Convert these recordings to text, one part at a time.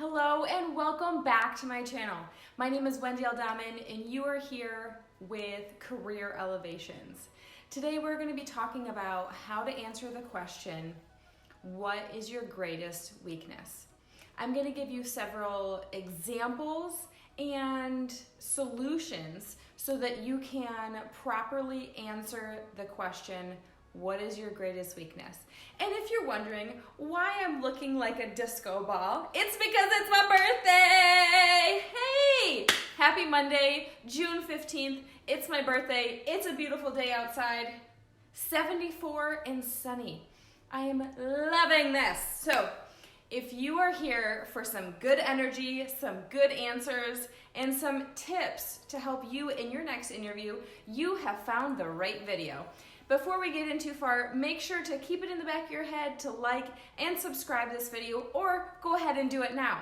Hello and welcome back to my channel. My name is Wendy Aldaman and you are here with Career Elevations. Today we're going to be talking about how to answer the question, what is your greatest weakness? I'm going to give you several examples and solutions so that you can properly answer the question, what is your greatest weakness? And if you're wondering why I'm looking like a disco ball, it's because it's my birthday! Hey! Happy Monday, June 15th. It's my birthday. It's a beautiful day outside. 74 and sunny. I am loving this. So, if you are here for some good energy, some good answers, and some tips to help you in your next interview, you have found the right video. Before we get in too far, make sure to keep it in the back of your head to like and subscribe this video, or go ahead and do it now.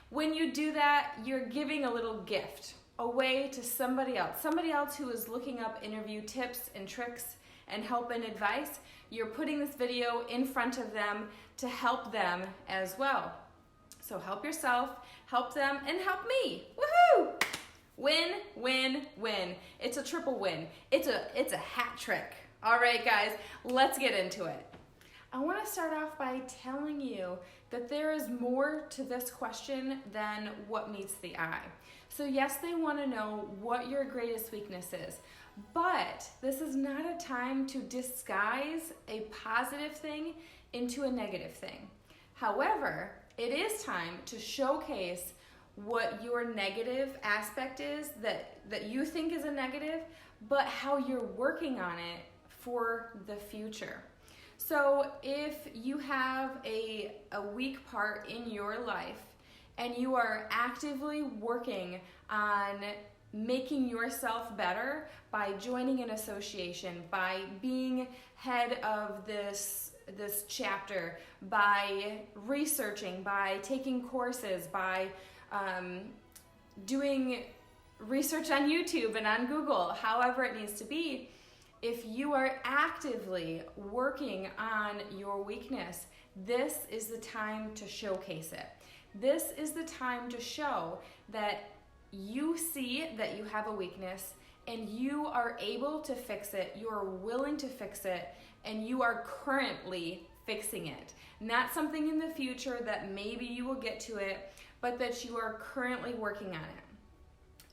When you do that, you're giving a little gift away to somebody else who is looking up interview tips and tricks and help and advice. You're putting this video in front of them to help them as well. So help yourself, help them, and help me. Woohoo! Win, win, win. It's a triple win. It's a hat trick. All right, guys, let's get into it. I want to start off by telling you that there is more to this question than what meets the eye. So yes, they want to know what your greatest weakness is, but this is not a time to disguise a positive thing into a negative thing. However, it is time to showcase what your negative aspect is that you think is a negative, but how you're working on it for the future. So if you have a weak part in your life and you are actively working on making yourself better by joining an association, by being head of this chapter, by researching, by taking courses, by doing research on YouTube and on Google, however it needs to be, if you are actively working on your weakness, this is the time to showcase it. This is the time to show that you see that you have a weakness and you are able to fix it, you are willing to fix it, and you are currently fixing it. Not something in the future that maybe you will get to it, but that you are currently working on it.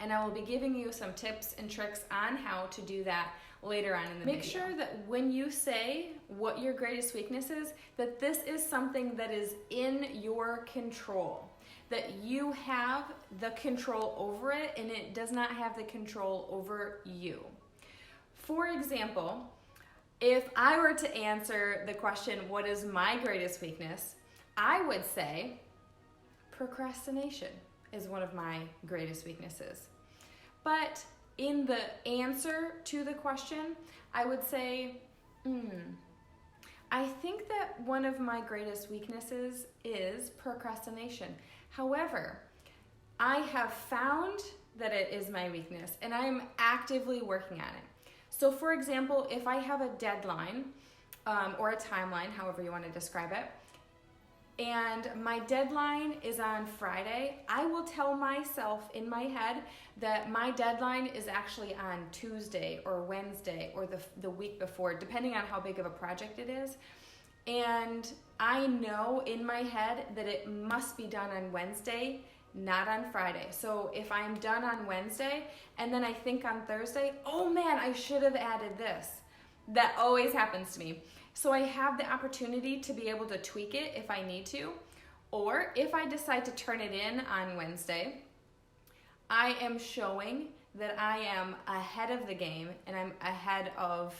And I will be giving you some tips and tricks on how to do that later on in the video. Make sure that when you say what your greatest weakness is, that this is something that is in your control, that you have the control over it and it does not have the control over you. For example, if I were to answer the question, what is my greatest weakness? I would say procrastination is one of my greatest weaknesses. But in the answer to the question, I would say, I think that one of my greatest weaknesses is procrastination. However, I have found that it is my weakness and I am actively working on it. So for example, if I have a deadline or a timeline, however you want to describe it, and my deadline is on Friday, I will tell myself in my head that my deadline is actually on Tuesday or Wednesday or the week before, depending on how big of a project it is. And I know in my head that it must be done on Wednesday, not on Friday. So if I'm done on Wednesday and then I think on Thursday, oh man, I should have added this. That always happens to me. So I have the opportunity to be able to tweak it if I need to, or if I decide to turn it in on Wednesday, I am showing that I am ahead of the game and I'm ahead of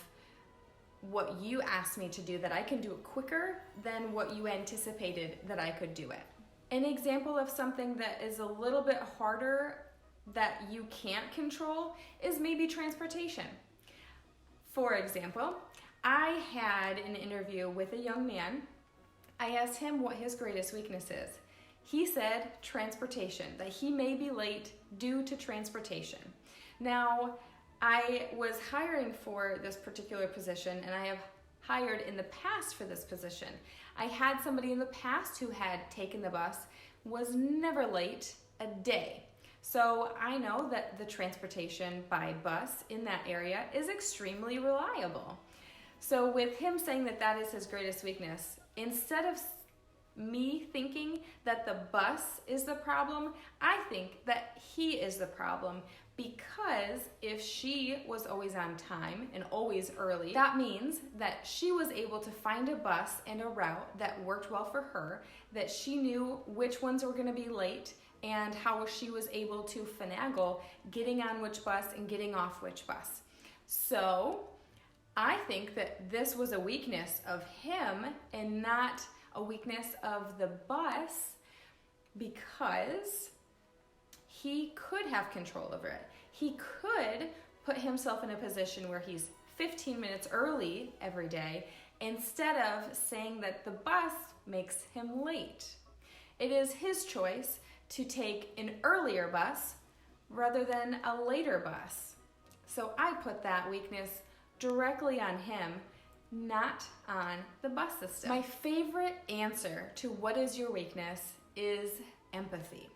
what you asked me to do, that I can do it quicker than what you anticipated that I could do it. An example of something that is a little bit harder that you can't control is maybe transportation. For example, I had an interview with a young man. I asked him what his greatest weakness is. He said transportation, that he may be late due to transportation. Now, I was hiring for this particular position and I have hired in the past for this position. I had somebody in the past who had taken the bus was never late a day. So I know that the transportation by bus in that area is extremely reliable. So with him saying that that is his greatest weakness, instead of me thinking that the bus is the problem, I think that he is the problem, because if she was always on time and always early, that means that she was able to find a bus and a route that worked well for her, that she knew which ones were going to be late and how she was able to finagle getting on which bus and getting off which bus. So I think that this was a weakness of him and not a weakness of the bus, because he could have control over it. He could put himself in a position where he's 15 minutes early every day instead of saying that the bus makes him late. It is his choice to take an earlier bus rather than a later bus. So I put that weakness directly on him, not on the bus system. My favorite answer to what is your weakness is empathy,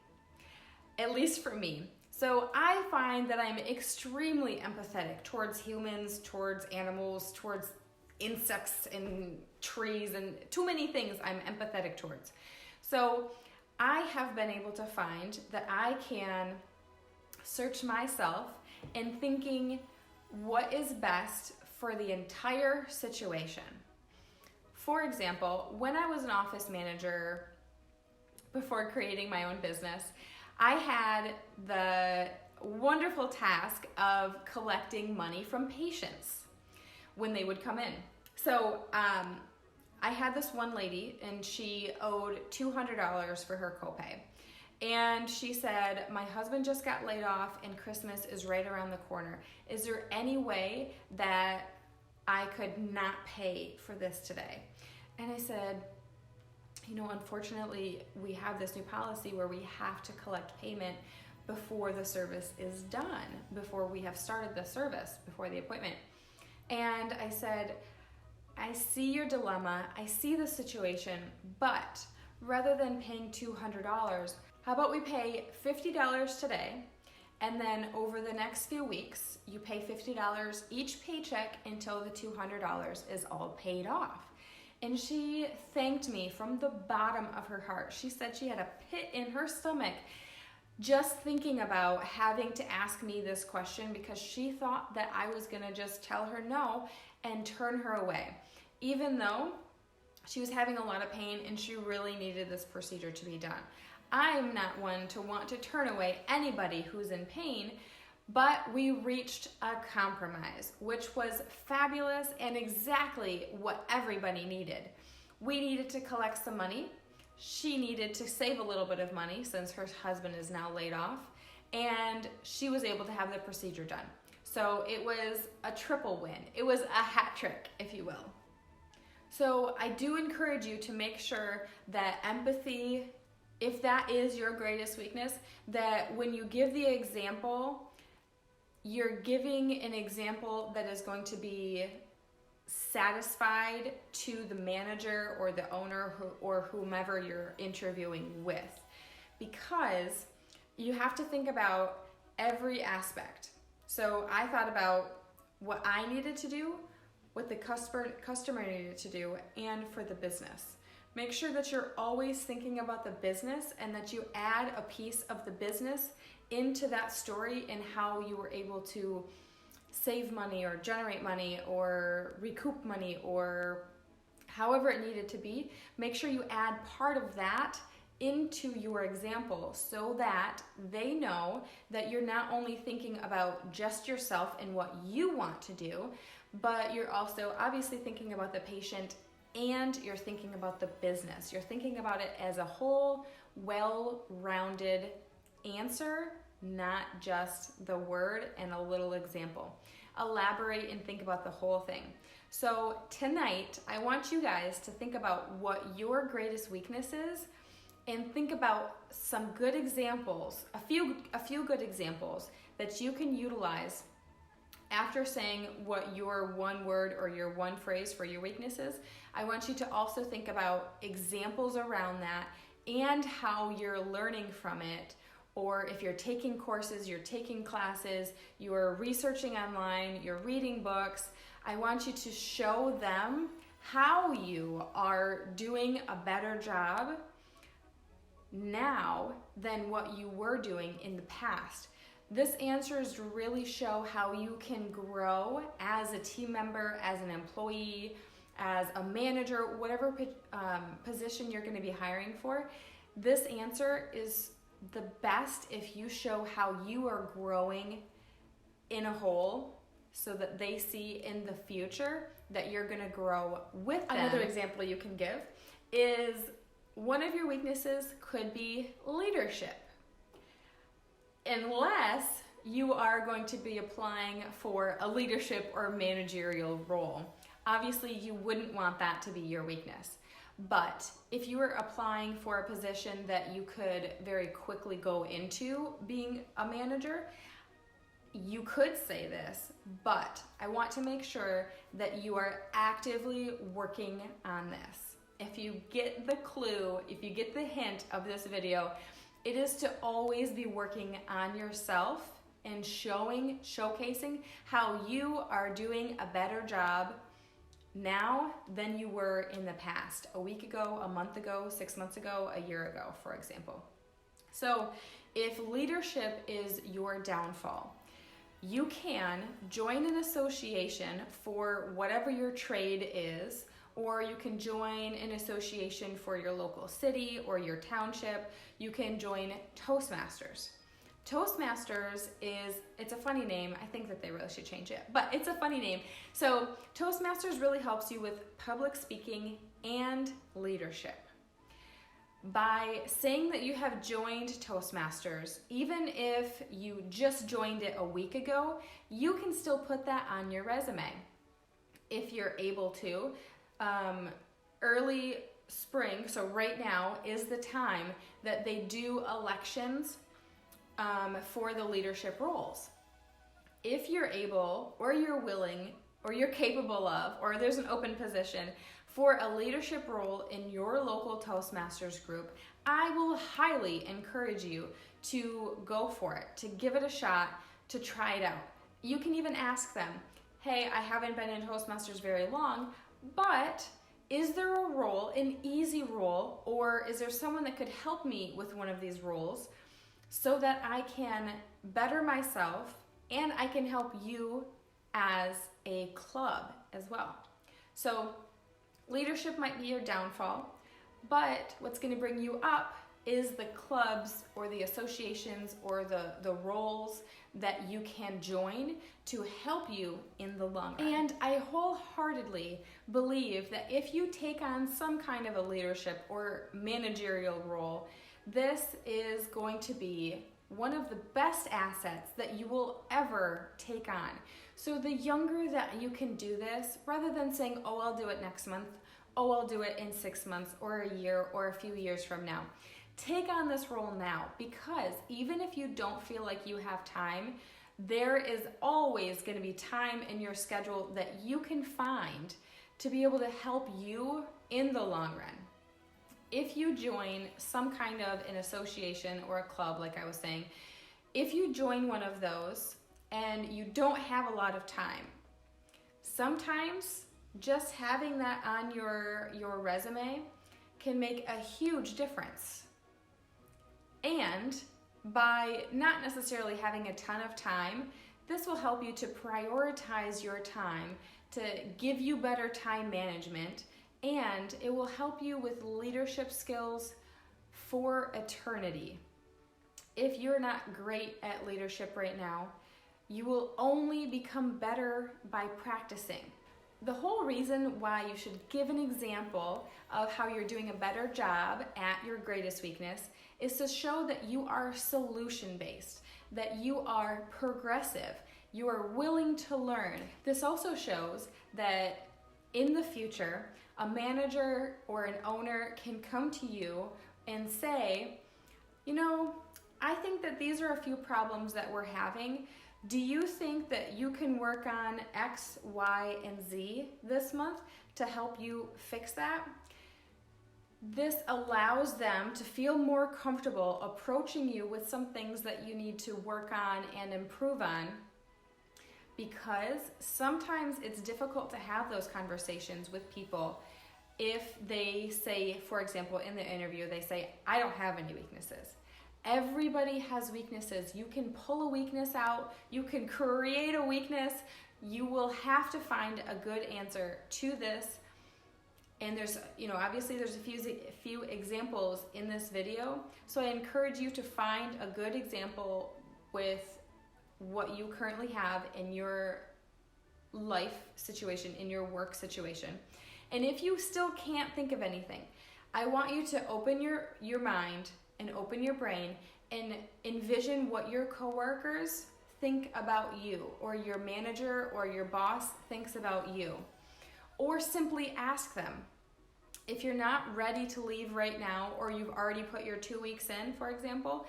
at least for me. So I find that I'm extremely empathetic towards humans, towards animals, towards insects and trees, and too many things I'm empathetic towards. So I have been able to find that I can search myself in thinking what is best for the entire situation. For example, when I was an office manager before creating my own business, I had the wonderful task of collecting money from patients when they would come in. So I had this one lady, and she owed $200 for her copay. And she said, my husband just got laid off and Christmas is right around the corner. Is there any way that I could not pay for this today? And I said, unfortunately, we have this new policy where we have to collect payment before the service is done, before we have started the service, before the appointment. And I said, I see your dilemma, I see the situation, but rather than paying $200, how about we pay $50 today, and then over the next few weeks, you pay $50 each paycheck until the $200 is all paid off. And she thanked me from the bottom of her heart. She said she had a pit in her stomach just thinking about having to ask me this question, because she thought that I was gonna just tell her no and turn her away, even though she was having a lot of pain and she really needed this procedure to be done. I'm not one to want to turn away anybody who's in pain, but we reached a compromise, which was fabulous and exactly what everybody needed. We needed to collect some money. She needed to save a little bit of money since her husband is now laid off, and she was able to have the procedure done. So it was a triple win. It was a hat trick, if you will. So I do encourage you to make sure that empathy, if that is your greatest weakness, that when you give the example, you're giving an example that is going to be satisfied to the manager or the owner or whomever you're interviewing with, because you have to think about every aspect. So I thought about what I needed to do, what the customer needed to do, and for the business. Make sure that you're always thinking about the business and that you add a piece of the business into that story and how you were able to save money or generate money or recoup money or however it needed to be. Make sure you add part of that into your example so that they know that you're not only thinking about just yourself and what you want to do, but you're also obviously thinking about the patient and you're thinking about the business. You're thinking about it as a whole, well-rounded answer, not just the word and a little example. Elaborate and think about the whole thing. So tonight, I want you guys to think about what your greatest weakness is and think about some good examples, a few good examples that you can utilize after saying what your one word or your one phrase for your weakness is. I want you to also think about examples around that and how you're learning from it, or if you're taking courses, you're taking classes, you're researching online, you're reading books, I want you to show them how you are doing a better job now than what you were doing in the past. This answers really show how you can grow as a team member, as an employee, as a manager, whatever position you're going to be hiring for. This answer is the best if you show how you are growing in a whole, so that they see in the future that you're going to grow with them. Another example you can give is one of your weaknesses could be leadership. Unless you are going to be applying for a leadership or managerial role. Obviously, you wouldn't want that to be your weakness. But if you were applying for a position that you could very quickly go into being a manager, you could say this, but I want to make sure that you are actively working on this. If you get the clue, if you get the hint of this video, it is to always be working on yourself and showcasing how you are doing a better job now than you were in the past, a week ago, a month ago, 6 months ago, a year ago, for example. So if leadership is your downfall, you can join an association for whatever your trade is, or you can join an association for your local city or your township. You can join Toastmasters. Toastmasters it's a funny name. I think that they really should change it, but it's a funny name. So Toastmasters really helps you with public speaking and leadership. By saying that you have joined Toastmasters, even if you just joined it a week ago, you can still put that on your resume if you're able to. Early spring, so right now is the time that they do elections for the leadership roles. If you're able, or you're willing, or you're capable of, or there's an open position for a leadership role in your local Toastmasters group, I will highly encourage you to go for it, to give it a shot, to try it out. You can even ask them, hey, I haven't been in Toastmasters very long, but is there a role, an easy role, or is there someone that could help me with one of these roles so that I can better myself and I can help you as a club as well? So leadership might be your downfall, but what's going to bring you up is the clubs or the associations or the roles that you can join to help you in the long run. And I wholeheartedly believe that if you take on some kind of a leadership or managerial role, this is going to be one of the best assets that you will ever take on. So the younger that you can do this, rather than saying, oh, I'll do it next month, oh, I'll do it in 6 months or a year or a few years from now. Take on this role now, because even if you don't feel like you have time, there is always going to be time in your schedule that you can find to be able to help you in the long run. If you join some kind of an association or a club, like I was saying, if you join one of those and you don't have a lot of time, sometimes just having that on your resume can make a huge difference. And by not necessarily having a ton of time, this will help you to prioritize your time, to give you better time management, and it will help you with leadership skills for eternity. If you're not great at leadership right now, you will only become better by practicing. The whole reason why you should give an example of how you're doing a better job at your greatest weakness is to show that you are solution-based, that you are progressive, you are willing to learn. This also shows that in the future, a manager or an owner can come to you and say, you know, I think that these are a few problems that we're having. Do you think that you can work on X, Y, and Z this month to help you fix that? This allows them to feel more comfortable approaching you with some things that you need to work on and improve on, because sometimes it's difficult to have those conversations with people if they say, for example, in the interview, they say, I don't have any weaknesses. Everybody has weaknesses. You can pull a weakness out. You can create a weakness. You will have to find a good answer to this. And there's, obviously there's a few examples in this video. So I encourage you to find a good example with what you currently have in your life situation, in your work situation. And if you still can't think of anything, I want you to open your mind and open your brain and envision what your coworkers think about you, or your manager or your boss thinks about you. Or simply ask them. If you're not ready to leave right now, or you've already put your 2 weeks in, for example,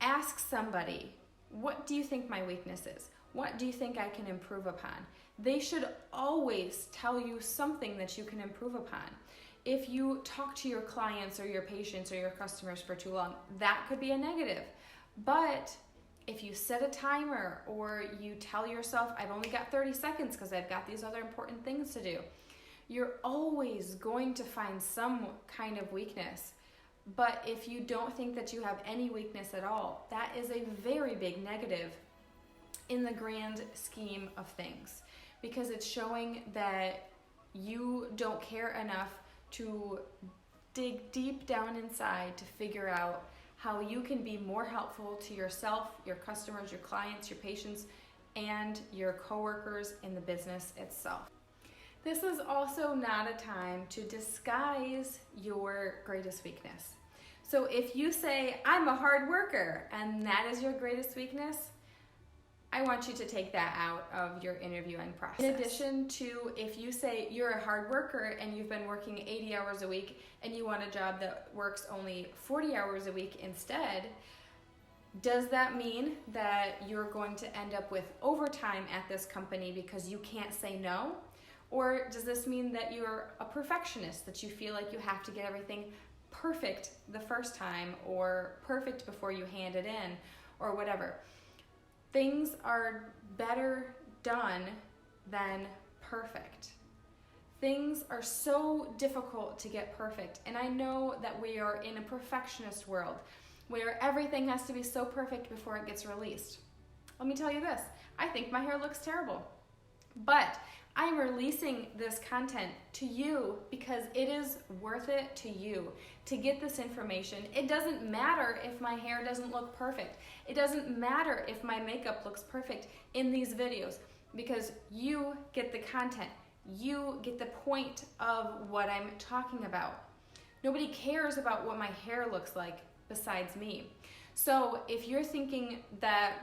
ask somebody, what do you think my weakness is? What do you think I can improve upon? They should always tell you something that you can improve upon. If you talk to your clients or your patients or your customers for too long, that could be a negative. But if you set a timer, or you tell yourself, I've only got 30 seconds because I've got these other important things to do, you're always going to find some kind of weakness. But if you don't think that you have any weakness at all, that is a very big negative in the grand scheme of things, because it's showing that you don't care enough to dig deep down inside to figure out how you can be more helpful to yourself, your customers, your clients, your patients, and your coworkers in the business itself. This is also not a time to disguise your greatest weakness. So if you say, I'm a hard worker, and that is your greatest weakness, I want you to take that out of your interviewing process. In addition to, if you say you're a hard worker and you've been working 80 hours a week and you want a job that works only 40 hours a week instead, does that mean that you're going to end up with overtime at this company because you can't say no? Or does this mean that you're a perfectionist, that you feel like you have to get everything perfect the first time, or perfect before you hand it in, or whatever? Things are better done than perfect. Things are so difficult to get perfect, and I know that we are in a perfectionist world where everything has to be so perfect before it gets released. Let me tell you this, I think my hair looks terrible, but I'm releasing this content to you because it is worth it to you to get this information. It doesn't matter if my hair doesn't look perfect. It doesn't matter if my makeup looks perfect in these videos, because you get the content. You get the point of what I'm talking about. Nobody cares about what my hair looks like besides me. So if you're thinking that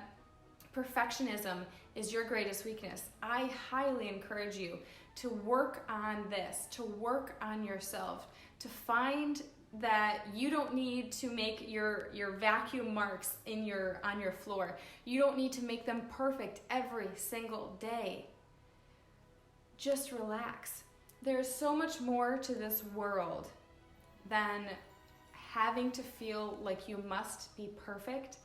perfectionism is your greatest weakness, I highly encourage you to work on this, to work on yourself, to find that you don't need to make your vacuum marks on your floor. You don't need to make them perfect every single day. Just relax. There's so much more to this world than having to feel like you must be perfect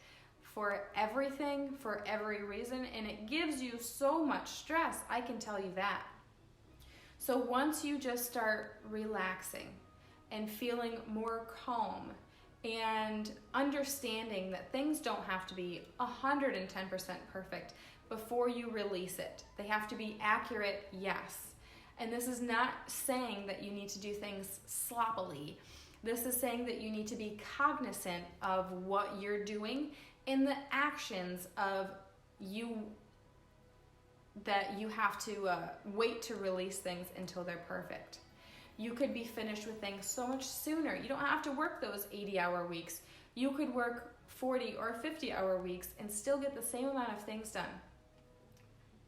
for everything, for every reason, and it gives you so much stress, I can tell you that. So once you just start relaxing and feeling more calm and understanding that things don't have to be 110% perfect before you release it. They have to be accurate, yes. And this is not saying that you need to do things sloppily. This is saying that you need to be cognizant of what you're doing in the actions of you, that you have to wait to release things until they're perfect. You could be finished with things so much sooner. You don't have to work those 80-hour weeks. You could work 40 or 50-hour weeks and still get the same amount of things done.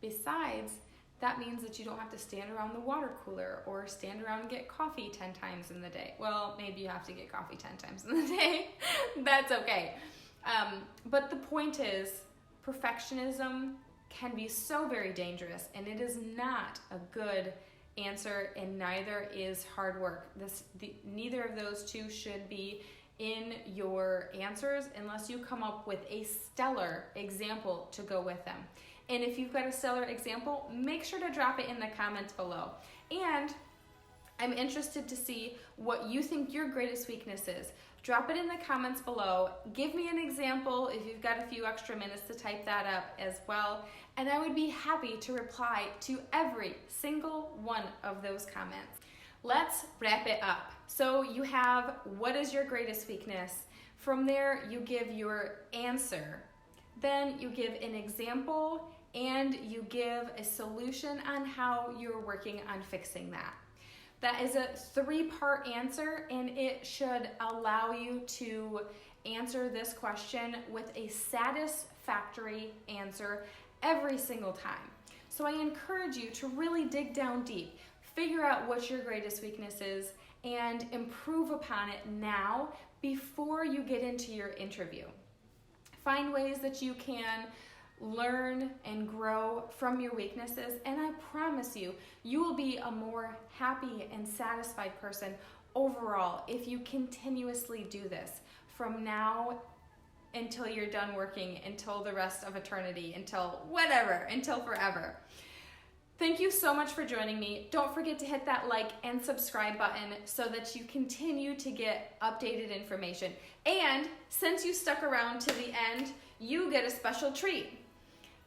Besides, that means that you don't have to stand around the water cooler or stand around and get coffee 10 times in the day. Well, maybe you have to get coffee 10 times in the day. That's okay. But the point is, perfectionism can be so very dangerous, and it is not a good answer, and neither is hard work. Neither of those two should be in your answers unless you come up with a stellar example to go with them. And if you've got a stellar example, make sure to drop it in the comments below. And I'm interested to see what you think your greatest weakness is. Drop it in the comments below. Give me an example if you've got a few extra minutes to type that up as well. And I would be happy to reply to every single one of those comments. Let's wrap it up. So you have, what is your greatest weakness? From there, you give your answer. Then you give an example and you give a solution on how you're working on fixing that. That is a 3-part answer, and it should allow you to answer this question with a satisfactory answer every single time. So I encourage you to really dig down deep, figure out what your greatest weakness is, and improve upon it now before you get into your interview. Find ways that you can learn and grow from your weaknesses, and I promise you, you will be a more happy and satisfied person overall if you continuously do this from now until you're done working, until the rest of eternity, until whatever, until forever. Thank you so much for joining me. Don't forget to hit that like and subscribe button so that you continue to get updated information. And since you stuck around to the end, you get a special treat.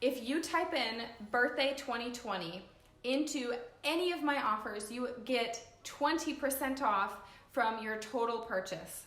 If you type in birthday 2020 into any of my offers, you get 20% off from your total purchase.